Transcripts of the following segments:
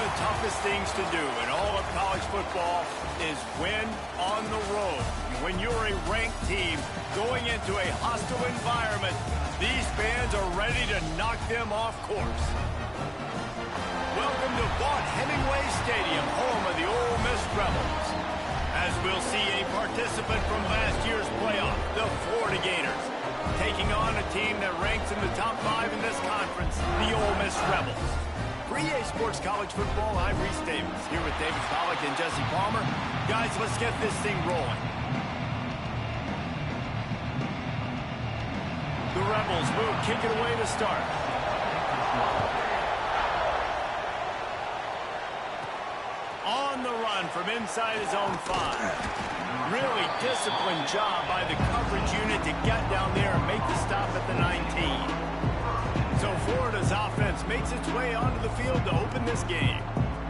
the toughest things to do in all of college football is win on the road. When you're a ranked team going into a hostile environment, these fans are ready to knock them off course. Welcome to Vaught-Hemingway Stadium, home of the Ole Miss Rebels. As we'll see a participant from last year's playoff, the Florida Gators, taking on a team that ranks in the top 5 in this conference, the Ole Miss Rebels. For EA Sports College Football, I'm Reese Davis, here with David Pollack and Jesse Palmer. Guys, let's get this thing rolling. The Rebels will kick it away to start. On the run from inside his own 5. Really disciplined job by the coverage unit to get down there and make the stop at the 19. So Florida's offense makes its way onto the field to open this game.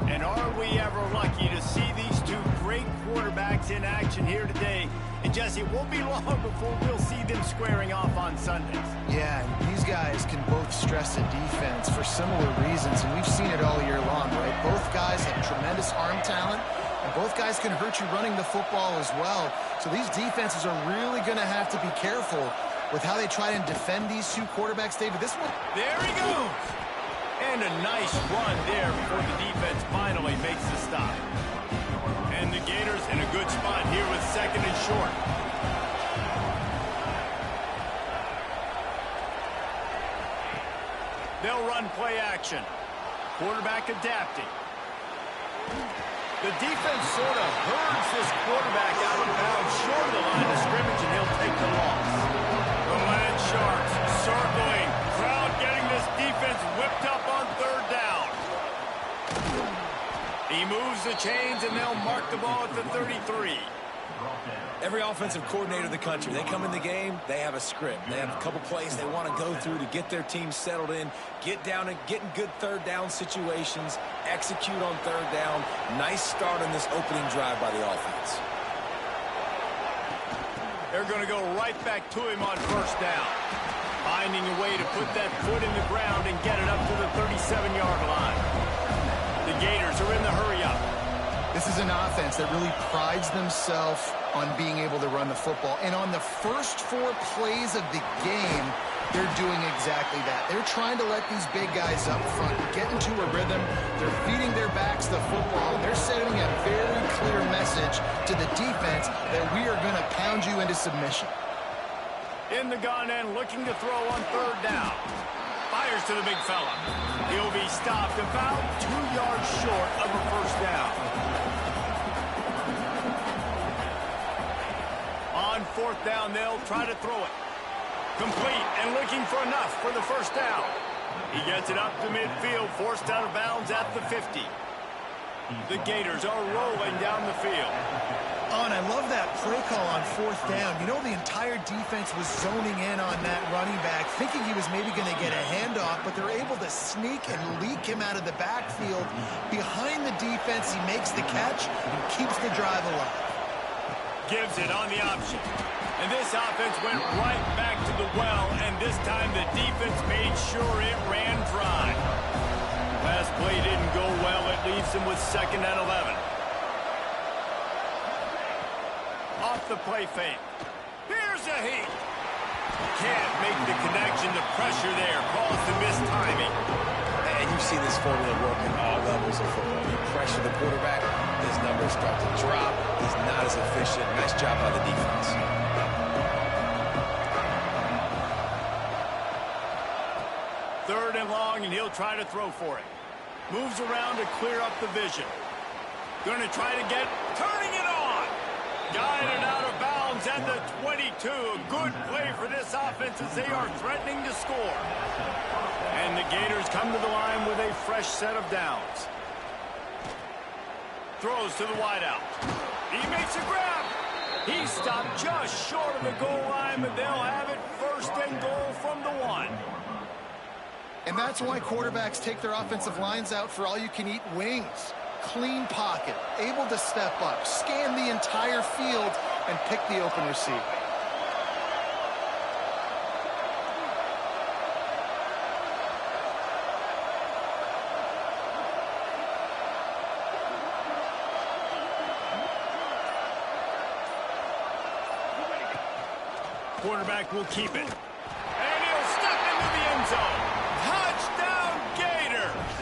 And are we ever lucky to see these two great quarterbacks in action here today? And Jesse, it won't be long before we'll see them squaring off on Sundays. Yeah, and these guys can both stress the defense for similar reasons, and we've seen it all year long, right? Both guys have tremendous arm talent, and both guys can hurt you running the football as well. So these defenses are really going to have to be careful with how they try and defend these two quarterbacks, David. This one... There he goes! And a nice run there before the defense finally makes the stop. And the Gators in a good spot here with second and short. They'll run play action. Quarterback adapting. The defense sort of herds this quarterback out of bounds short of the line of scrimmage, and he'll take the loss. The Land Sharks circling. Crowd getting this defense whipped up on third down. He moves the chains, and they'll mark the ball at the 33. Every offensive coordinator in the country, they come in the game, they have a script. They have a couple plays they want to go through to get their team settled in, get down and get in good third down situations, execute on third down. Nice start on this opening drive by the offense. They're going to go right back to him on first down. Finding a way to put that foot in the ground and get it up to the 37-yard line. The Gators are in the hurry-up. This is an offense that really prides themselves on being able to run the football. And on the first 4 plays of the game, they're doing exactly that. They're trying to let these big guys up front get into a rhythm. They're feeding their backs the football. They're sending a very clear message to the defense that we are going to pound you into submission. In the gun end, looking to throw on third down. Fires to the big fella. He'll be stopped about 2 yards short of a first down. On fourth down, they'll try to throw it. Complete and looking for enough for the first down. He gets it up to midfield, forced out of bounds at the 50. The Gators are rolling down the field. Oh, and I love that play call on fourth down. You know, the entire defense was zoning in on that running back, thinking he was maybe going to get a handoff, but they're able to sneak and leak him out of the backfield. Behind the defense, he makes the catch and keeps the drive alive. Gives it on the option. And this offense went right back to the well, and this time the defense made sure it ran dry. Last play didn't go well. It leaves them with second and 11. Off the play fake. Here's a heat. Can't make the connection. The pressure there caused the missed timing. And you see this formula work at all levels of football. You pressure the quarterback, his numbers start to drop. He's not as efficient. Nice job by the defense. Third and long, and he'll try to throw for it. Moves around to clear up the vision. Going to try to get, turning it on. Guided out of bounds at the 22. A good play for this offense as they are threatening to score. And the Gators come to the line with a fresh set of downs. Throws to the wideout. He makes a grab. He stopped just short of the goal line, but they'll have it first and goal from the 1. And that's why quarterbacks take their offensive lines out for all-you-can-eat wings. Clean pocket, able to step up, scan the entire field, and pick the open receiver. quarterback will keep it. And he'll step into the end zone. Touchdown, Gators!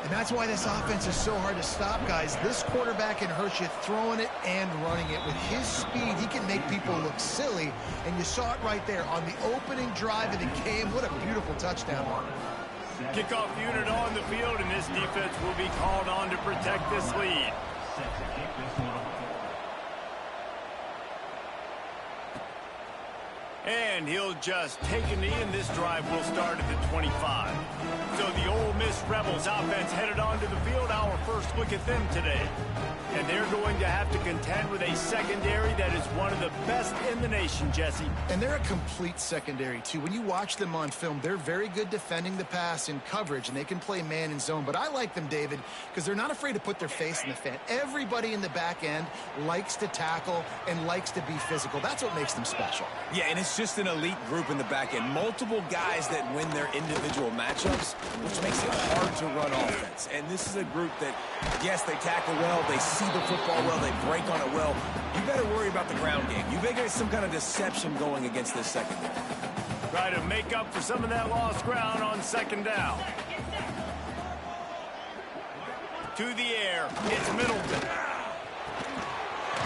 And that's why this offense is so hard to stop, guys. This quarterback can hurt you throwing it and running it. With his speed, he can make people look silly. And you saw it right there on the opening drive of the game. What a beautiful touchdown run. Kickoff unit on the field, and this defense will be called on to protect this lead. And he'll just take a knee, and this drive will start at the 25. So the Ole Miss Rebels offense headed onto the field. Our first look at them today. And they're going to have to contend with a secondary that is one of the best in the nation, Jesse. And they're a complete secondary, too. When you watch them on film, they're very good defending the pass in coverage, and they can play man and zone. But I like them, David, because they're not afraid to put their face in the fan. Everybody in the back end likes to tackle and likes to be physical. That's what makes them special. Yeah, and it's just an elite group in the back end. Multiple guys that win their individual matchups, which makes it hard to run offense. And this is a group that, yes, they tackle well, they see the football well, they break on it well. You better worry about the ground game. You better get some kind of deception going against this secondary. Try to make up for some of that lost ground on second down. To the air, it's Middleton.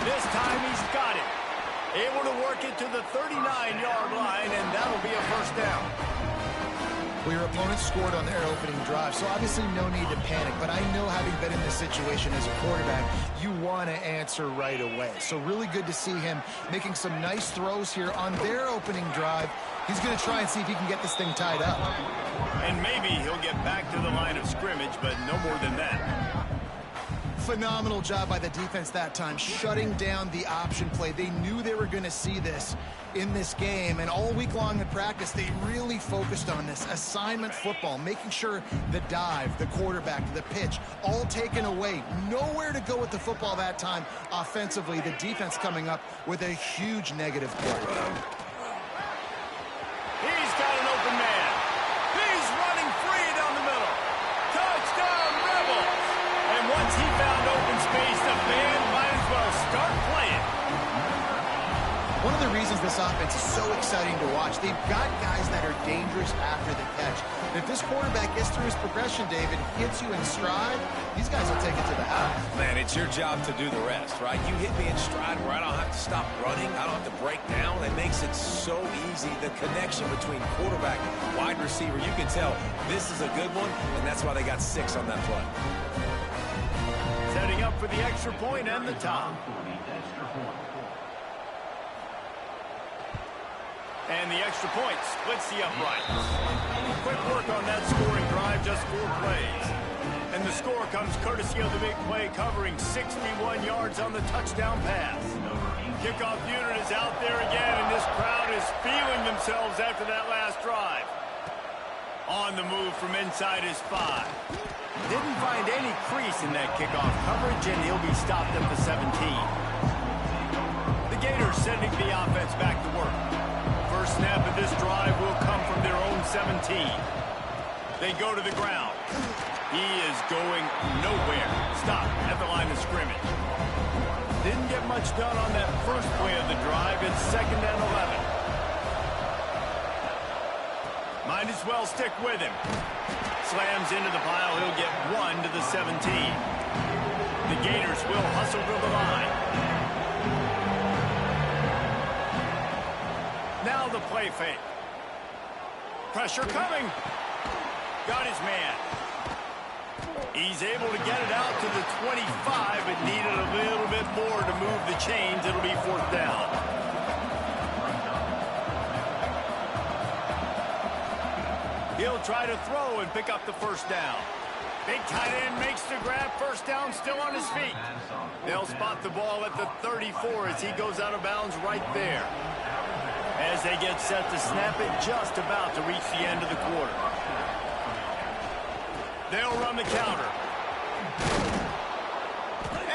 This time he's got it. Able to work it to the 39-yard line, and that'll be a first down. Well, your opponent scored on their opening drive, so obviously no need to panic. But I know, having been in this situation as a quarterback, you want to answer right away. So really good to see him making some nice throws here on their opening drive. He's going to try and see if he can get this thing tied up. And maybe he'll get back to the line of scrimmage, but no more than that. Phenomenal job by the defense that time, shutting down the option play. They knew they were going to see this in this game, and all week long in practice, they really focused on this assignment football, making sure the dive, the quarterback, the pitch, all taken away. Nowhere to go with the football that time offensively. The defense coming up with a huge negative play. He's got an open man. He's running free down the middle. Touchdown, Rebels! And once he found open space, the band might as well start playing. One of the reasons this offense is so exciting to watch, they've got guys that are dangerous after the catch. If this quarterback gets through his progression, David, hits you in stride, these guys will take it to the house. Man, it's your job to do the rest, right? You hit me in stride where I don't have to stop running. I don't have to break down. It makes it so easy. The connection between quarterback and wide receiver, you can tell this is a good one, and that's why they got 6 on that play. Setting up for the extra point and the top. And the extra point splits the uprights. Quick work on that scoring drive, just 4 plays. And the score comes courtesy of the big play, covering 61 yards on the touchdown pass. Kickoff unit is out there again, and this crowd is feeling themselves after that last drive. On the move from inside his 5. Didn't find any crease in that kickoff coverage, and he'll be stopped at the 17. The Gators sending the offense back to work. First snap of this drive will come from their own 17. They go to the ground. He is going nowhere. Stop at the line of scrimmage. Didn't get much done on that first play of the drive. It's 2nd and 11. Might as well stick with him. Slams into the pile. He'll get 1 to the 17. The Gators will hustle to the line. Now the play fake. Pressure coming. Got his man. He's able to get it out to the 25, but needed a little bit more to move the chains. It'll be 4th down. He'll try to throw and pick up the first down. Big tight end makes the grab. First down, still on his feet. They'll spot the ball at the 34 as he goes out of bounds right there. As they get set to snap it, just about to reach the end of the quarter. They'll run the counter.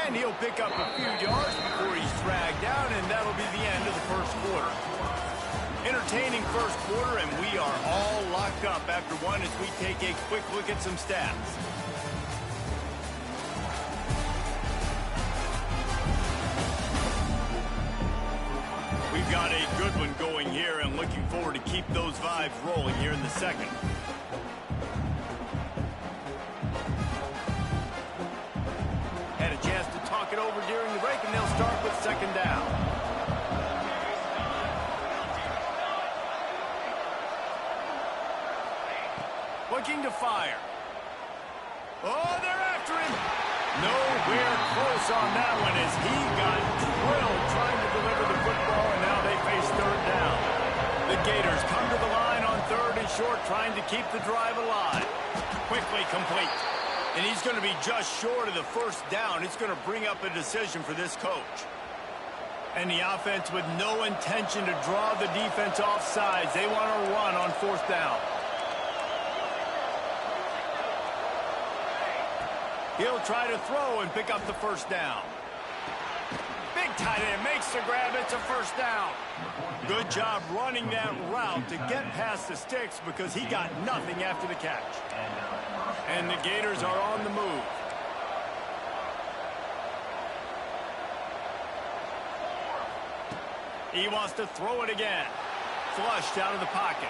And he'll pick up a few yards before he's dragged down, and that'll be the end of the first quarter. Entertaining first quarter, and we are all locked up after one as we take a quick look at some stats. We've They've got a good one going here and looking forward to keep those vibes rolling here in the second. Had a chance to talk it over during the break, and they'll start with second down. Looking to fire. Oh, they're after him. Nowhere close on that one as he got drilled trying to deliver the football, and now they face third down. The Gators come to the line on third and short, trying to keep the drive alive. Quickly complete. And he's going to be just short of the first down. It's going to bring up a decision for this coach. And the offense with no intention to draw the defense off sides. They want to run on fourth down. He'll try to throw and pick up the first down. Big tight end makes the grab. It's a first down. Good job running that route to get past the sticks because he got nothing after the catch. And the Gators are on the move. He wants to throw it again. Flushed out of the pocket.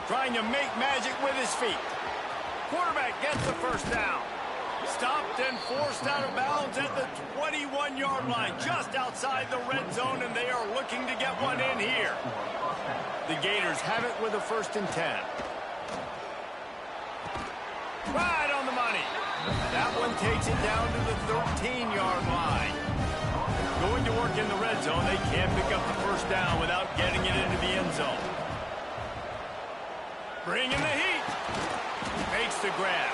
Trying to make magic with his feet. Quarterback gets the first down. Stopped and forced out of bounds at the 21-yard line, just outside the red zone, and they are looking to get one in here. The Gators have it with a 1st and 10. Right on the money. That one takes it down to the 13-yard line. Going to work in the red zone, they can't pick up the first down without getting it into the end zone. Bringing the heat. Makes the grab.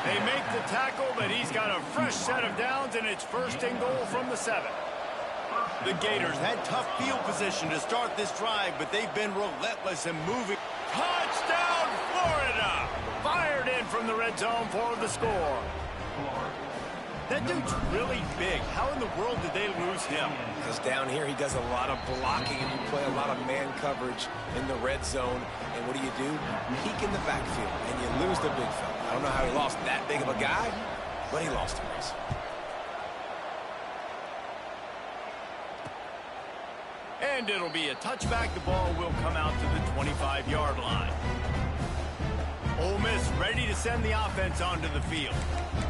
They make the tackle, but he's got a fresh set of downs, and it's 1st and goal from the 7. The Gators had tough field position to start this drive, but they've been relentless in moving. Touchdown, Florida! Fired in from the red zone for the score. That dude's really big. How in the world did they lose him? Because down here he does a lot of blocking, and you play a lot of man coverage in the red zone. And what do? Peek in the backfield, and you lose the big fella. I don't know how he lost that big of a guy, but he lost him. And it'll be a touchback. The ball will come out to the 25-yard line. Ole Miss ready to send the offense onto the field.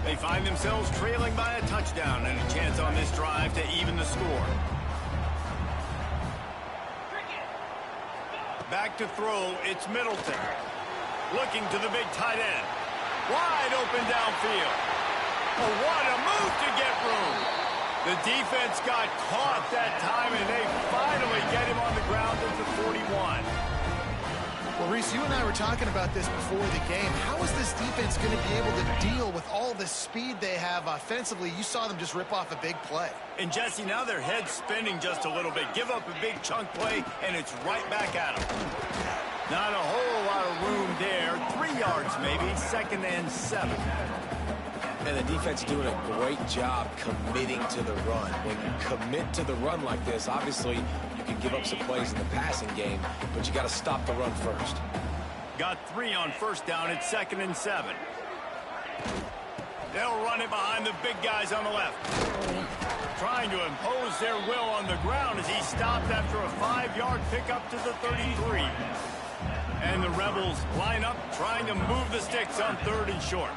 They find themselves trailing by a touchdown and a chance on this drive to even the score. Back to throw, it's Middleton. Looking to the big tight end. Wide open downfield. Oh, what a move to get room. The defense got caught that time, and they finally get him on the ground at the 41. Well, Reese, you and I were talking about this before the game. How is this defense going to be able to deal with all the speed they have offensively? You saw them just rip off a big play. And, Jesse, now their head's spinning just a little bit. Give up a big chunk play, and it's right back at them. Not a whole lot of room there. 3 yards maybe, 2nd and 7. And the defense is doing a great job committing to the run. When you commit to the run like this, obviously you can give up some plays in the passing game, but you got to stop the run first. Got 3 on first down. It's 2nd and 7. They'll run it behind the big guys on the left. Trying to impose their will on the ground as he stopped after a 5-yard pickup to the 33. And the Rebels line up, trying to move the sticks on 3rd and short.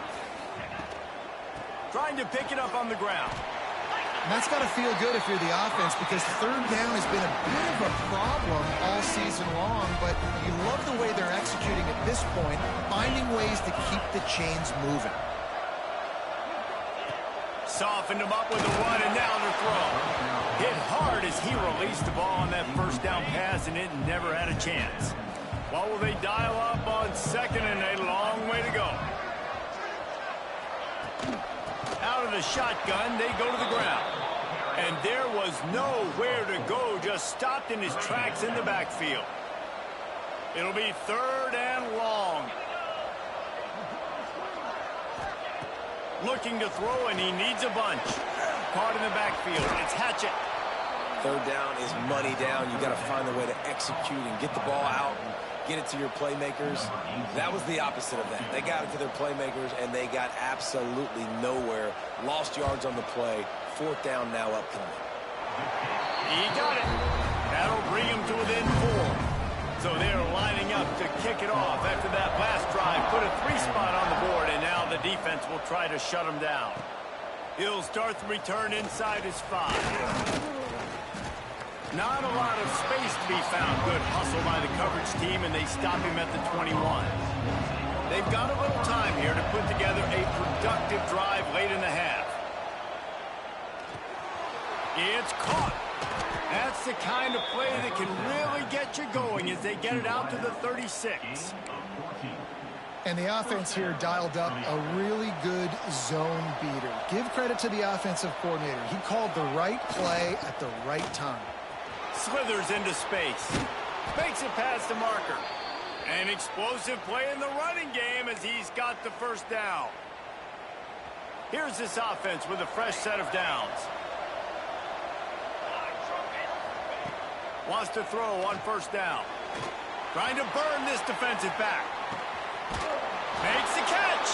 Trying to pick it up on the ground. And that's got to feel good if you're the offense, because 3rd down has been a bit of a problem all season long, but you love the way they're executing at this point, finding ways to keep the chains moving. Softened him up with a run, and now the throw. Hit hard as he released the ball on that 1st down pass, and it never had a chance. What will they dial up on 2nd, and a long way to go. Out of the shotgun, they go to the ground. And there was nowhere to go, just stopped in his tracks in the backfield. It'll be 3rd and long. Looking to throw, and he needs a bunch. Caught in the backfield. It's Hatchett. 3rd down is money down. You got to find a way to execute and get the ball out and get it to your playmakers. That was the opposite of that. They got it to their playmakers, and they got absolutely nowhere. Lost yards on the play. 4th down now upcoming. He got it. That'll bring them to within 4. So they're lining up to kick it off after that last drive. Put a 3-spot on the board, and now the defense will try to shut them down. He'll start the return inside his 5. Not a lot of space to be found. Good hustle by the coverage team, and they stop him at the 21. They've got a little time here to put together a productive drive late in the half. It's caught. That's the kind of play that can really get you going as they get it out to the 36. And the offense here dialed up a really good zone beater. Give credit to the offensive coordinator. He called the right play at the right time. Slithers into space. Makes it past the marker. An explosive play in the running game as he's got the first down. Here's this offense with a fresh set of downs. Wants to throw on first down. Trying to burn this defensive back. Makes the catch.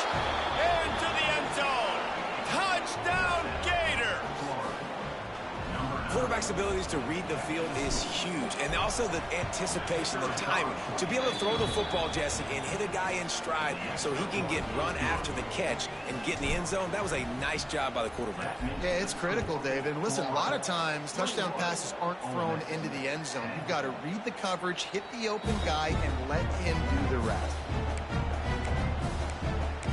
Into the end zone. Touchdown, Gators. Quarterback's abilities to read the field is huge. And also the anticipation, the timing. To be able to throw the football, Jesse, and hit a guy in stride so he can get run after the catch and get in the end zone, that was a nice job by the quarterback. Yeah, it's critical, David. And listen, a lot of times touchdown passes aren't thrown into the end zone. You've got to read the coverage, hit the open guy, and let him do the rest.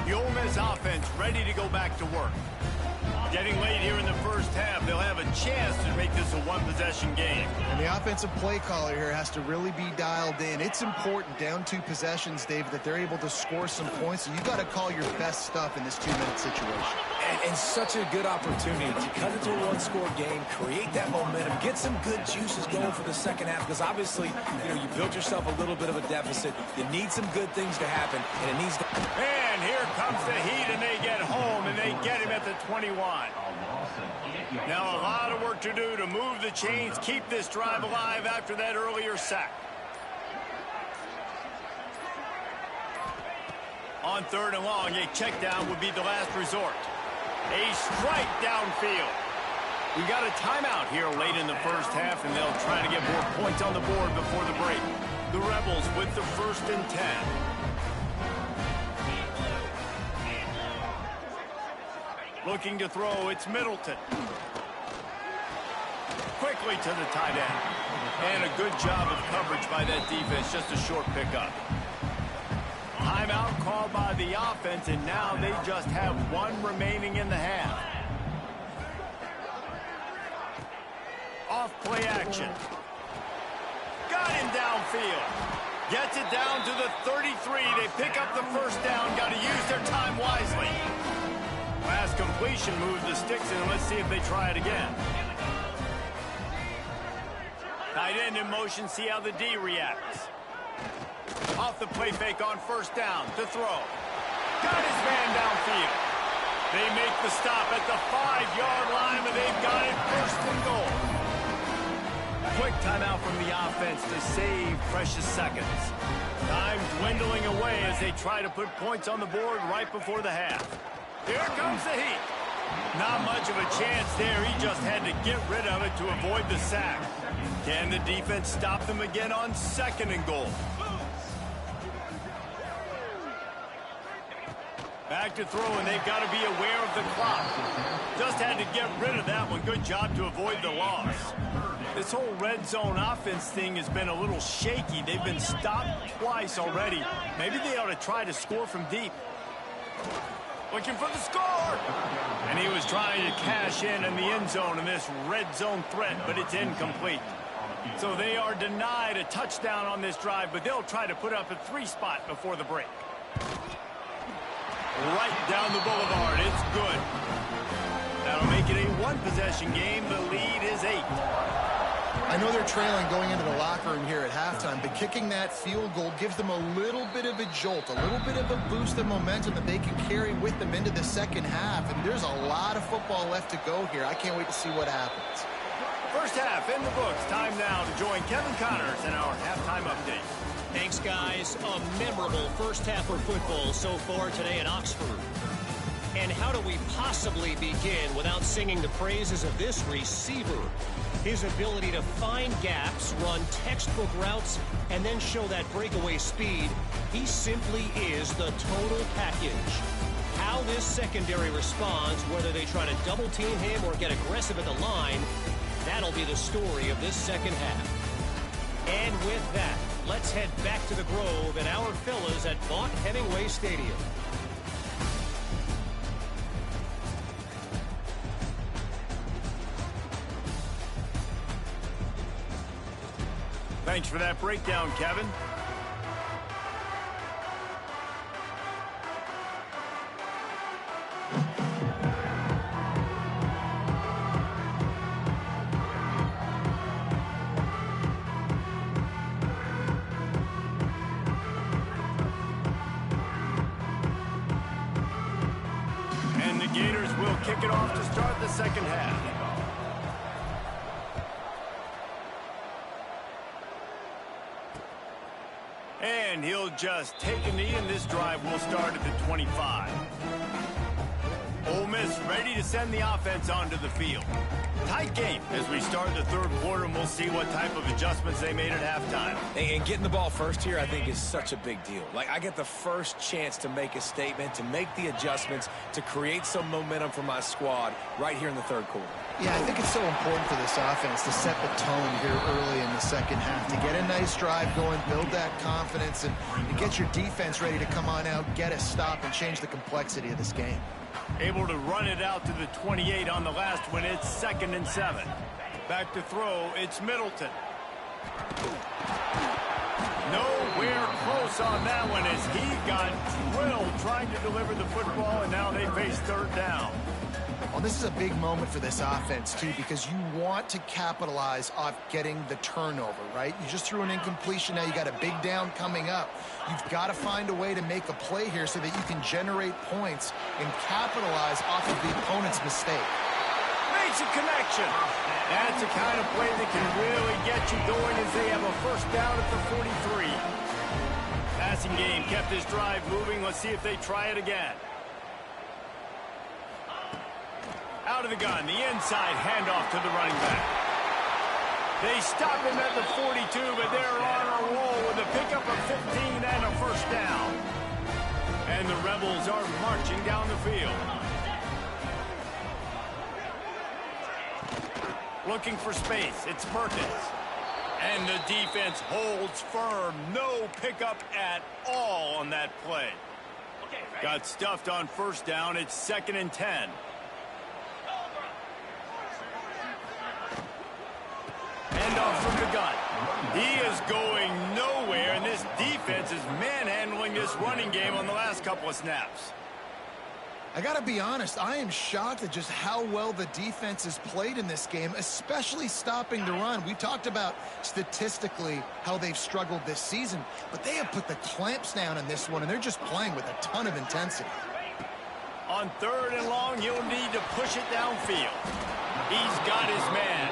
The Ole Miss offense ready to go back to work. Getting late here in the first half, they'll have a chance to make this a one-possession game. And the offensive play caller here has to really be dialed in. It's important, down 2 possessions, David, that they're able to score some points. So you've got to call your best stuff in this 2-minute situation. And such a good opportunity to cut into a 1-score game, create that momentum, get some good juices going for the second half, because obviously, you built yourself a little bit of a deficit. You need some good things to happen, and it needs to... And here comes the heat, and they get home, and they get him at the 21. Now a lot of work to do to move the chains, keep this drive alive after that earlier sack. On 3rd and long, a check down would be the last resort. A strike downfield. We got a timeout here late in the first half, and they'll try to get more points on the board before the break. The Rebels with the 1st and 10. Looking to throw, it's Middleton. Quickly to the tight end. And a good job of coverage by that defense, just a short pickup. Timeout called by the offense, and now they just have 1 remaining in the half. Off play action. Got him downfield. Gets it down to the 33. They pick up the first down. Got to use their time wisely. Last completion moved the sticks in. Let's see if they try it again. Tight end in motion. See how the D reacts. Off the play fake on first down to throw. Got his man downfield. They make the stop at the 5-yard line, but they've got it 1st and goal. Quick timeout from the offense to save precious seconds. Time dwindling away as they try to put points on the board right before the half. Here comes the heat. Not much of a chance there. He just had to get rid of it to avoid the sack. Can the defense stop them again on 2nd and goal? Back to throw, and they've got to be aware of the clock. Just had to get rid of that one. Good job to avoid the loss. This whole red zone offense thing has been a little shaky. They've been stopped twice already. Maybe they ought to try to score from deep. Looking for the score. And he was trying to cash in the end zone in this red zone threat, but it's incomplete. So they are denied a touchdown on this drive, but they'll try to put up a 3-spot before the break. Right down the boulevard. It's good. That'll make it a 1-possession game. The lead is 8. I know they're trailing going into the locker room here at halftime, but kicking that field goal gives them a little bit of a jolt, a little bit of a boost of momentum that they can carry with them into the second half. And there's a lot of football left to go here. I can't wait to see what happens. First half in the books. Time now to join Kevin Connors in our halftime update. Thanks, guys. A memorable first half of football so far today in Oxford. And how do we possibly begin without singing the praises of this receiver? His ability to find gaps, run textbook routes, and then show that breakaway speed, he simply is the total package. How this secondary responds, whether they try to double team him or get aggressive at the line, that'll be the story of this second half. And with that, let's head back to the Grove and our fellas at Vaught Hemingway Stadium. Thanks for that breakdown, Kevin. And the Gators will kick it off to start the second half. And he'll just take a knee, and this drive will start at the 25. Ole Miss ready to send the offense onto the field. Tight game as we start the third quarter, and we'll see what type of adjustments they made at halftime. And getting the ball first here, I think, is such a big deal. Like, I get the first chance to make a statement, to make the adjustments, to create some momentum for my squad right here in the third quarter. Yeah, I think it's so important for this offense to set the tone here early in the second half, to get a nice drive going, build that confidence, and get your defense ready to come on out, get a stop, and change the complexity of this game. Able to run it out to the 28 on the last one. It's 2nd and 7. Back to throw. It's Middleton. Nowhere close on that one as he got drilled trying to deliver the football, and now they face third down. Well, this is a big moment for this offense, too, because you want to capitalize off getting the turnover, right? You just threw an incompletion. Now you got a big down coming up. You've got to find a way to make a play here so that you can generate points and capitalize off of the opponent's mistake. Makes a connection. That's the kind of play that can really get you going as they have a first down at the 43. Passing game kept this drive moving. Let's see if they try it again. Out of the gun, the inside handoff to the running back. They stop him at the 42, but they're on a roll with a pickup of 15 and a first down. And the Rebels are marching down the field. Looking for space, it's Perkins. And the defense holds firm. No pickup at all on that play. Got stuffed on first down. It's 2nd and 10. Off from the gun. He is going nowhere, and this defense is manhandling this running game on the last couple of snaps. I got to be honest, I am shocked at just how well the defense has played in this game, especially stopping the run. We talked about statistically how they've struggled this season, but they have put the clamps down in this one, and they're just playing with a ton of intensity. On 3rd and long, he'll need to push it downfield. He's got his man.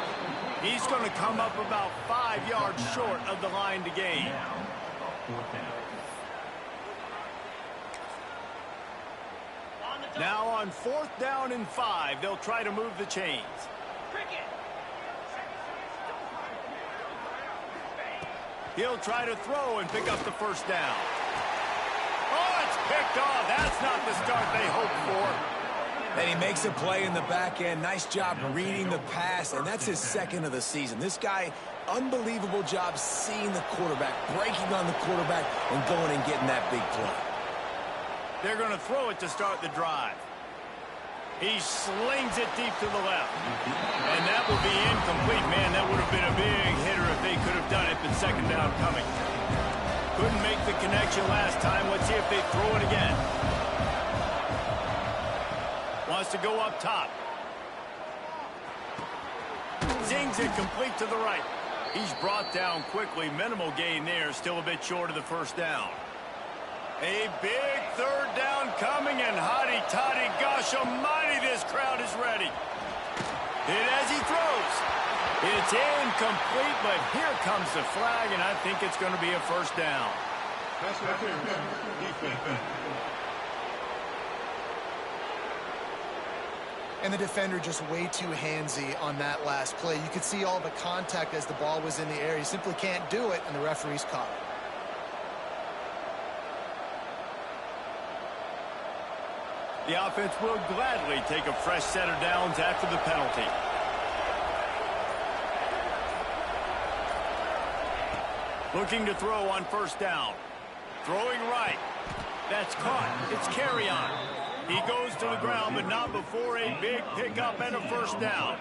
He's going to come up about 5 yards short of the line to gain. Now on 4th down and 5, they'll try to move the chains. He'll try to throw and pick up the first down. Oh, it's picked off. That's not the start they hoped for. And he makes a play in the back end. Nice job reading the pass, and that's his 2nd of the season. This guy, unbelievable job seeing the quarterback, breaking on the quarterback, and going and getting that big play. They're going to throw it to start the drive. He slings it deep to the left. And that will be incomplete. Man, that would have been a big hitter if they could have done it, but 2nd down coming. Couldn't make the connection last time. Let's see if they throw it again. Wants to go up top. Zings it complete to the right. He's brought down quickly. Minimal gain there. Still a bit short of the first down. A big 3rd down coming, and hotty toddy, gosh almighty, this crowd is ready. Hit as he throws. It's incomplete, but here comes the flag, and I think it's going to be a first down. And the defender just way too handsy on that last play. You could see all the contact as the ball was in the air. He simply can't do it, and the referee's caught it. The offense will gladly take a fresh set of downs after the penalty. Looking to throw on first down. Throwing right. That's caught. It's carry on. He goes to the ground, but not before a big pickup and a first down.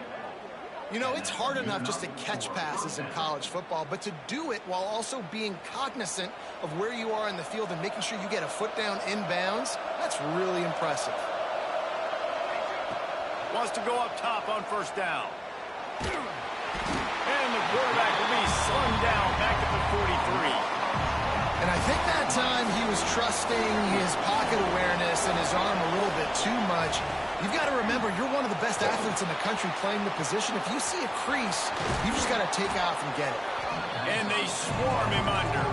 You know, it's hard enough just to catch passes in college football, but to do it while also being cognizant of where you are in the field and making sure you get a foot down inbounds, that's really impressive. Wants to go up top on first down. And the quarterback will be slung down back at the 43. And I think that time he was trusting his pocket awareness and his arm a little bit too much. You've got to remember, you're one of the best athletes in the country playing the position. If you see a crease, you just got to take off and get it. And they swarm him under.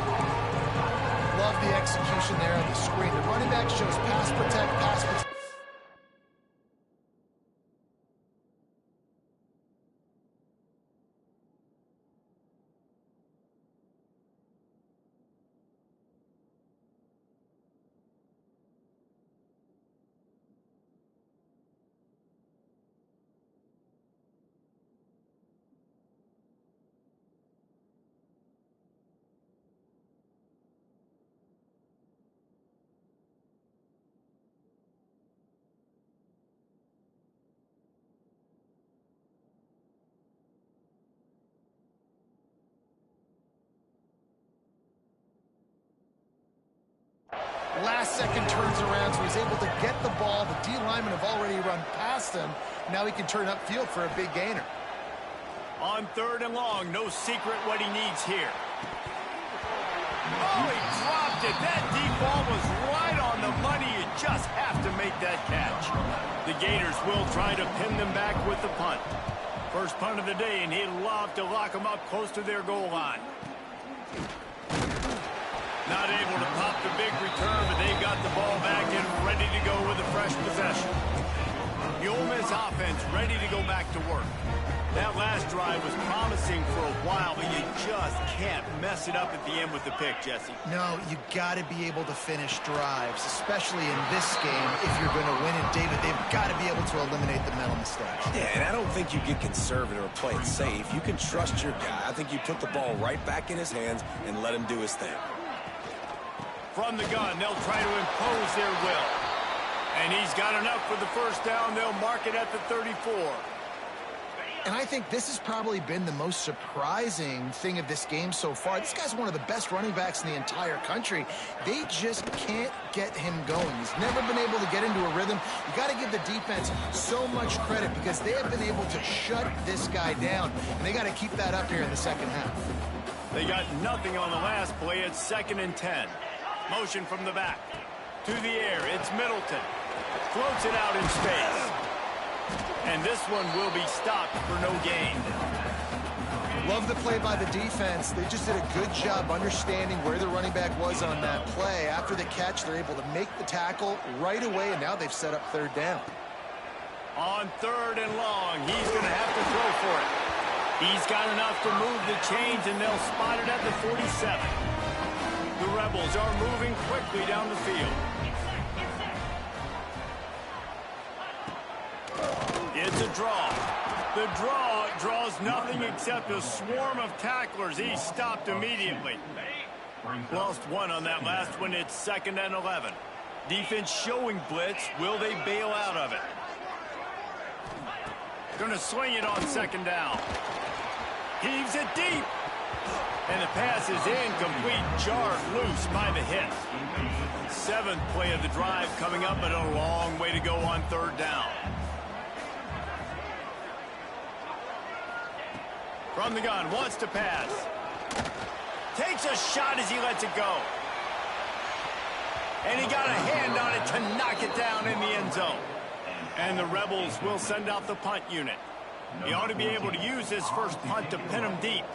Love the execution there on the screen. The running back shows pass protect, pass protect. Last second turns around, so he's able to get the ball. The D linemen have already run past him. Now he can turn upfield for a big gainer. On third and long, no secret what he needs here. Oh, he dropped it. That deep ball was right on the money. You just have to make that catch. The Gators will try to pin them back with the punt. First punt of the day, and he'd love to lock them up close to their goal line. Not able to pop the big return, but they've got the ball back and ready to go with a fresh possession. The Ole Miss offense ready to go back to work. That last drive was promising for a while, but you just can't mess it up at the end with the pick, Jesse. No, you got to be able to finish drives, especially in this game. If you're going to win it, David, they've got to be able to eliminate the mental mistakes. Yeah, and I don't think you get conservative or play it safe. You can trust your guy. I think you put the ball right back in his hands and let him do his thing. From the gun, they'll try to impose their will. And he's got enough for the first down. They'll mark it at the 34. And I think this has probably been the most surprising thing of this game so far. This guy's one of the best running backs in the entire country. They just can't get him going. He's never been able to get into a rhythm. You got to give the defense so much credit because they have been able to shut this guy down. And they got to keep that up here in the second half. They got nothing on the last play. It's 2nd and 10. Motion from the back. To the air, it's Middleton. Floats it out in space. And this one will be stopped for no gain. Love the play by the defense. They just did a good job understanding where the running back was on that play. After the catch, they're able to make the tackle right away, and now they've set up third down. On third and long, he's going to have to throw for it. He's got enough to move the chains, and they'll spot it at the 47. The Rebels are moving quickly down the field. It's a draw. The draw draws nothing except a swarm of tacklers. He's stopped immediately. Lost one on that last one. It's 2nd and 11. Defense showing blitz. Will they bail out of it? Going to swing it on 2nd down. Heaves it deep. And the pass is incomplete, jarred loose by the hit. 7th play of the drive coming up, but a long way to go on third down. From the gun, wants to pass. Takes a shot as he lets it go. And he got a hand on it to knock it down in the end zone. And the Rebels will send out the punt unit. He ought to be able to use his first punt to pin him deep.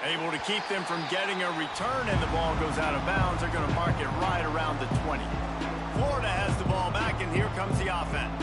Able to keep them from getting a return, and the ball goes out of bounds. They're going to mark it right around the 20. Florida has the ball back, and here comes the offense.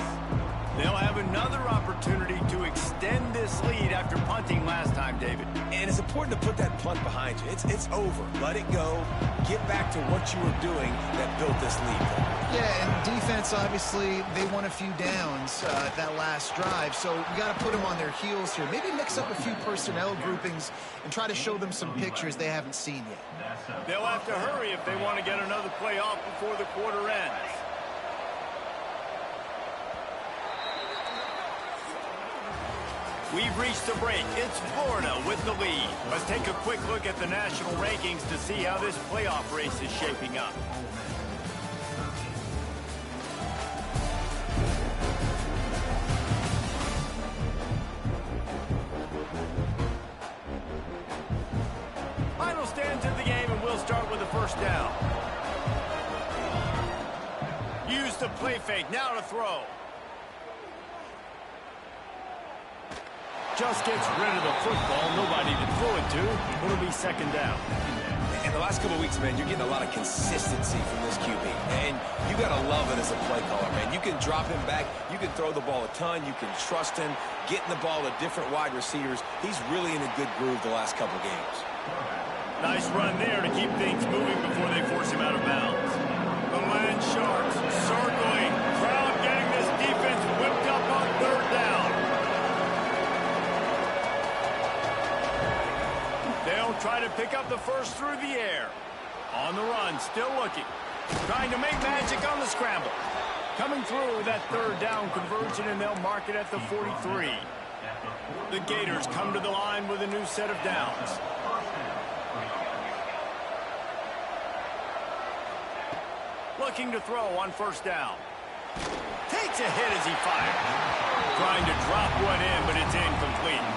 They'll have another opportunity to extend this lead after punting last time, David. And it's important to put that punt behind you. It's over. Let it go. Get back to what you were doing that built this lead. Yeah, and defense, obviously, they won a few downs that last drive, so you got to put them on their heels here. Maybe mix up a few personnel groupings and try to show them some pictures they haven't seen yet. They'll have to hurry if they want to get another play off before the quarter ends. We've reached the break. It's Florida with the lead. Let's take a quick look at the national rankings to see how this playoff race is shaping up. Final stands of the game, and we'll start with the first down. Use the play fake. Now to throw. Just gets rid of the football. Nobody to throw it to. It'll be second down. In the last couple of weeks, man, you're getting a lot of consistency from this QB. And you got to love it as a play caller, man. You can drop him back. You can throw the ball a ton. You can trust him. Getting the ball to different wide receivers. He's really in a good groove the last couple of games. Nice run there to keep things moving before they force him out of bounds. The Land Sharks circling. Crowd getting this defense whipped up on third down. They'll try to pick up the first through the air. On the run, still looking. Trying to make magic on the scramble. Coming through with that third down conversion, and they'll mark it at the 43. The Gators come to the line with a new set of downs. Looking to throw on first down. Takes a hit as he fires. Trying to drop one in, but it's incomplete.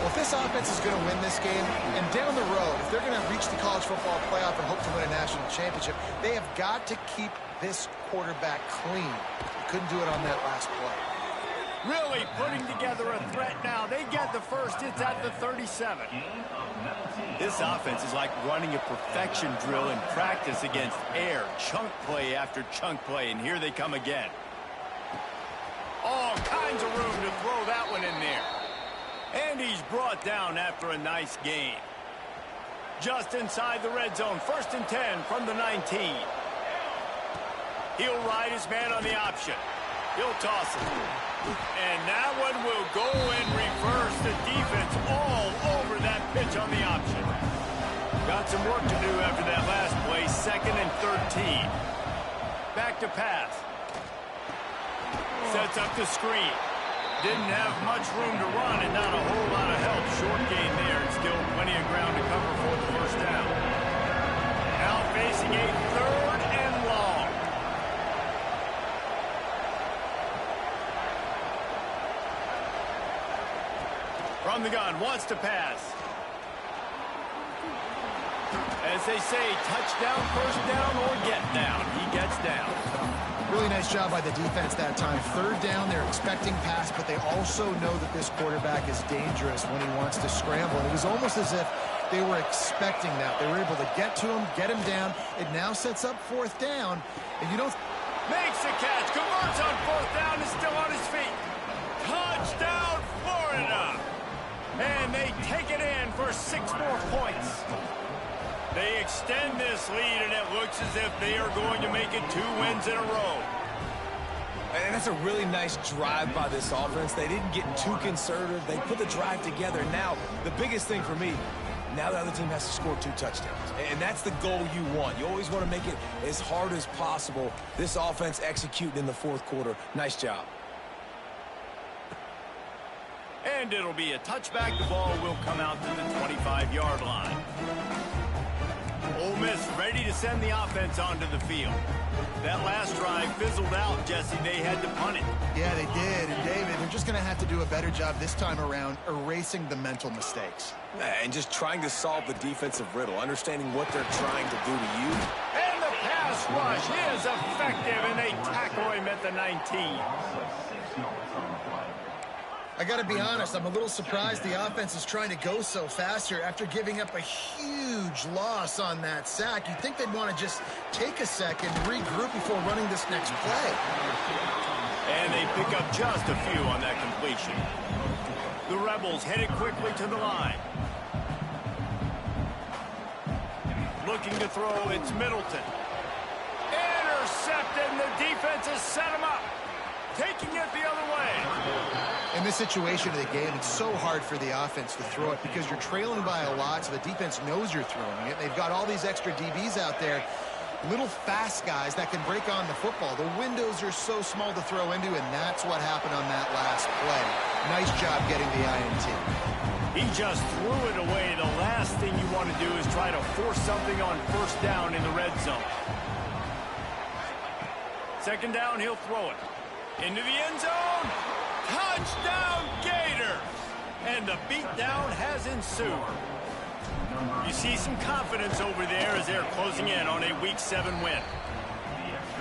Well, if this offense is going to win this game, and down the road, if they're going to reach the college football playoff and hope to win a national championship, they have got to keep this quarterback clean. Couldn't do it on that last play. Really putting together a threat now. They get the first. It's at the 37. This offense is like running a perfection drill in practice against air. Chunk play after chunk play, and here they come again. All kinds of room to throw that one in there. And he's brought down after a nice gain. Just inside the red zone. First and 10 from the 19. He'll ride his man on the option. He'll toss it. And that one will go in reverse. The defense all over that pitch on the option. Got some work to do after that last play. Second and 13. Back to pass. Sets up the screen. Didn't have much room to run and not a whole lot of help. Short gain there and still plenty of ground to cover for the first down. Now facing a third and long. From the gun, wants to pass. As they say, touchdown, first down, or get down. He gets down. Really nice job by the defense that time. Third down, they're expecting pass, but they also know that this quarterback is dangerous when he wants to scramble. And it was almost as if they were expecting that. They were able to get to him, get him down. It now sets up fourth down. And you don't... Makes the catch, converts on fourth down, is still on his feet. Touchdown, Florida! And they take it in for 6 more points. They extend this lead, and it looks as if they are going to make it 2 wins in a row. And that's a really nice drive by this offense. They didn't get too conservative. They put the drive together. Now, the biggest thing for me, now the other team has to score 2 touchdowns. And that's the goal you want. You always want to make it as hard as possible. This offense executing in the fourth quarter. Nice job. And it'll be a touchback. The ball will come out to the 25-yard line. Ole Miss ready to send the offense onto the field. That last drive fizzled out, Jesse. They had to punt it. Yeah, they did. And, David, they're just going to have to do a better job this time around erasing the mental mistakes. And just trying to solve the defensive riddle, understanding what they're trying to do to you. And the pass rush is effective, and they tackle him at the 19. I got to be honest, I'm a little surprised the offense is trying to go so fast here after giving up a huge loss on that sack. You'd think they'd want to just take a second, regroup before running this next play. And they pick up just a few on that completion. The Rebels headed quickly to the line. Looking to throw, it's Middleton. Intercepted, and the defense has set him up. Taking it the other way. In this situation of the game, it's so hard for the offense to throw it because you're trailing by a lot, so the defense knows you're throwing it. They've got all these extra DBs out there, little fast guys that can break on the football. The windows are so small to throw into, and that's what happened on that last play. Nice job getting the INT. He just threw it away. The last thing you want to do is try to force something on first down in the red zone. Second down, he'll throw it. Into the end zone. Touchdown, Gators! And the beatdown has ensued. You see some confidence over there as they're closing in on a Week 7 win.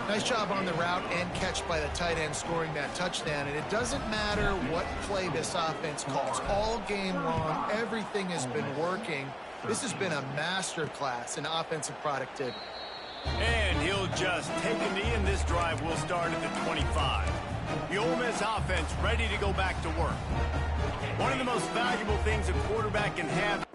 Nice job on the route and catch by the tight end scoring that touchdown. And it doesn't matter what play this offense calls. All game long, everything has been working. This has been a masterclass in offensive productivity. And he'll just take a knee, and this drive will start at the 25. The Ole Miss offense ready to go back to work. One of the most valuable things a quarterback can have.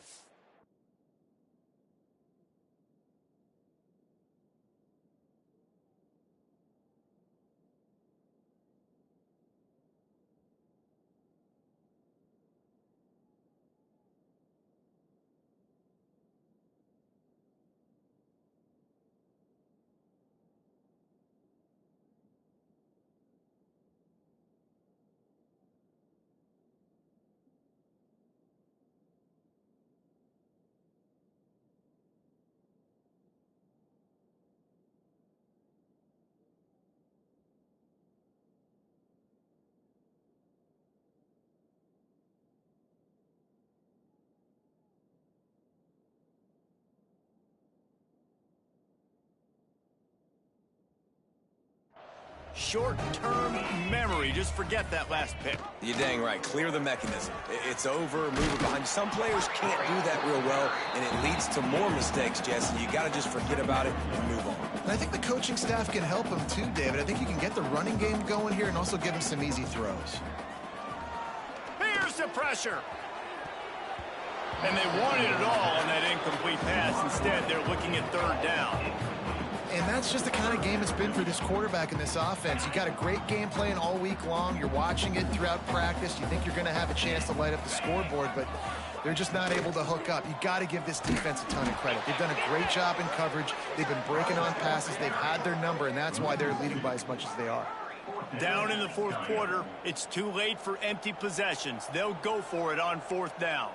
Short-term memory. Just forget that last pick. You're dang right. Clear the mechanism. It's over. Move it behind you. Some players can't do that real well, and it leads to more mistakes, Jesse. You got to just forget about it and move on. And I think the coaching staff can help him too, David. I think you can get the running game going here and also give him some easy throws. Here's the pressure. And they wanted it all on that incomplete pass. Instead, they're looking at third down. And that's just the kind of game it's been for this quarterback in this offense. You got a great game plan all week long. You're watching it throughout practice. You think you're going to have a chance to light up the scoreboard, but they're just not able to hook up. You got to give this defense a ton of credit. They've done a great job in coverage. They've been breaking on passes. They've had their number, and that's why they're leading by as much as they are. Down in the fourth quarter, it's too late for empty possessions. They'll go for it on fourth down.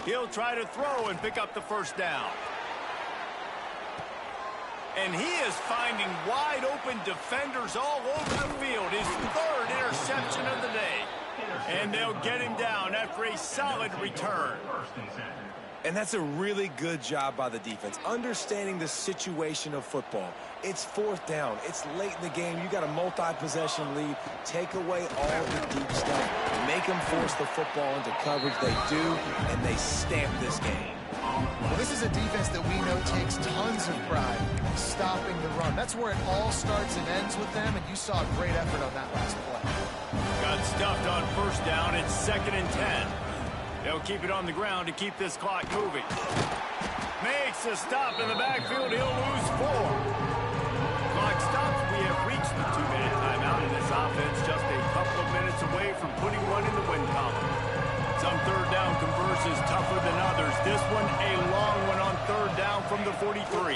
He'll try to throw and pick up the first down. And he is finding wide-open defenders all over the field. His third interception of the day. And they'll get him down after a solid return. And that's a really good job by the defense, understanding the situation of football. It's fourth down. It's late in the game. You got a multi-possession lead. Take away all the deep stuff. Make them force the football into coverage. They do, and they stamp this game. Well, this is a defense that we know takes tons of pride stopping the run. That's where it all starts and ends with them, and you saw a great effort on that last play. Got stuffed on first down. It's 2nd and 10. They'll keep it on the ground to keep this clock moving. Makes a stop in the backfield. He'll lose 4. Clock stops. We have reached the 2-minute timeout, and this offense just a couple of minutes away from putting one in the win column. Some third down conversions tougher than others. This one a long one on third down from the 43.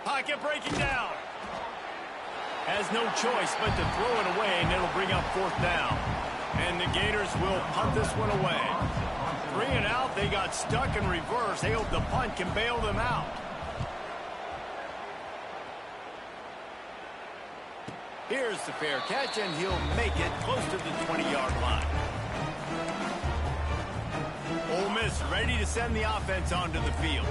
Pocket breaking down. Has no choice but to throw it away, and it'll bring up fourth down. And the Gators will punt this one away. 3 and out. They got stuck in reverse. They hope the punt can bail them out. Here's the fair catch, and he'll make it close to the 20-yard line. Ole Miss ready to send the offense onto the field.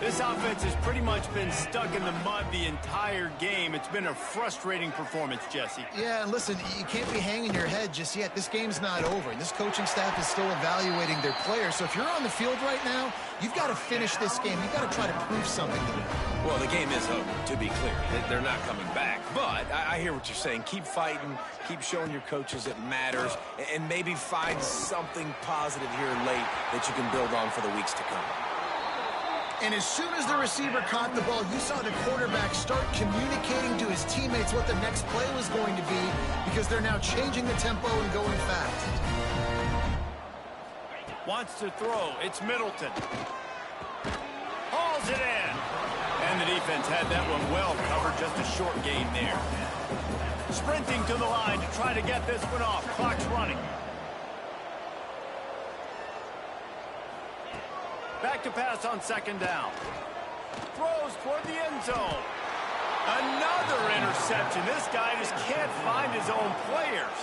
This offense has pretty much been stuck in the mud the entire game. It's been a frustrating performance, Jesse. Yeah, and listen, you can't be hanging your head just yet. This game's not over, and this coaching staff is still evaluating their players. So if you're on the field right now, you've got to finish this game. You've got to try to prove something to them. Well, the game is over, to be clear. They're not coming back. But I hear what you're saying. Keep fighting. Keep showing your coaches it matters. And maybe find something positive here late that you can build on for the weeks to come. And as soon as the receiver caught the ball, you saw the quarterback start communicating to his teammates what the next play was going to be, because they're now changing the tempo and going fast. Wants to throw. It's Middleton. Hauls it in. And the defense had that one well covered. Just a short gain there. Sprinting to the line to try to get this one off. Clock's running. Back to pass on second down. Throws toward the end zone. Another interception. This guy just can't find his own players.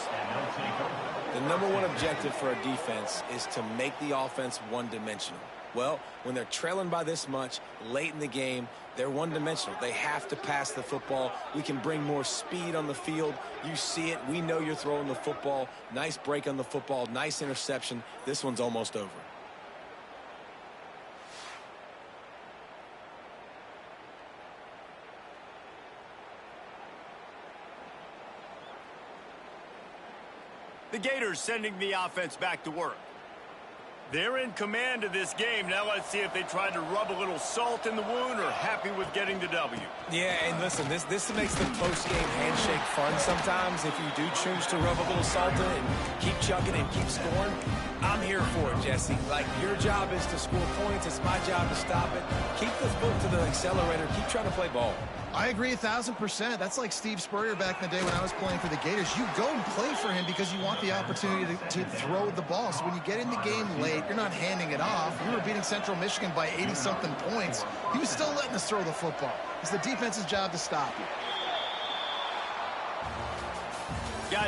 The number one objective for a defense is to make the offense one-dimensional. Well, when they're trailing by this much late in the game, they're one-dimensional. They have to pass the football. We can bring more speed on the field. You see it. We know you're throwing the football. Nice break on the football. Nice interception. This one's almost over. The Gators sending the offense back to work. They're in command of this game. Now let's see if they try to rub a little salt in the wound or happy with getting the W. Yeah, and listen, this makes the post-game handshake fun sometimes. If you do choose to rub a little salt in it and keep chugging and keep scoring, I'm here for it, Jesse. Like, your job is to score points. It's my job to stop it. Keep the foot to the accelerator. Keep trying to play ball. I agree 1,000%. That's like Steve Spurrier back in the day when I was playing for the Gators. You go and play for him because you want the opportunity to throw the ball. So when you get in the game late, you're not handing it off. We were beating Central Michigan by 80-something points. He was still letting us throw the football. It's the defense's job to stop you. Guys,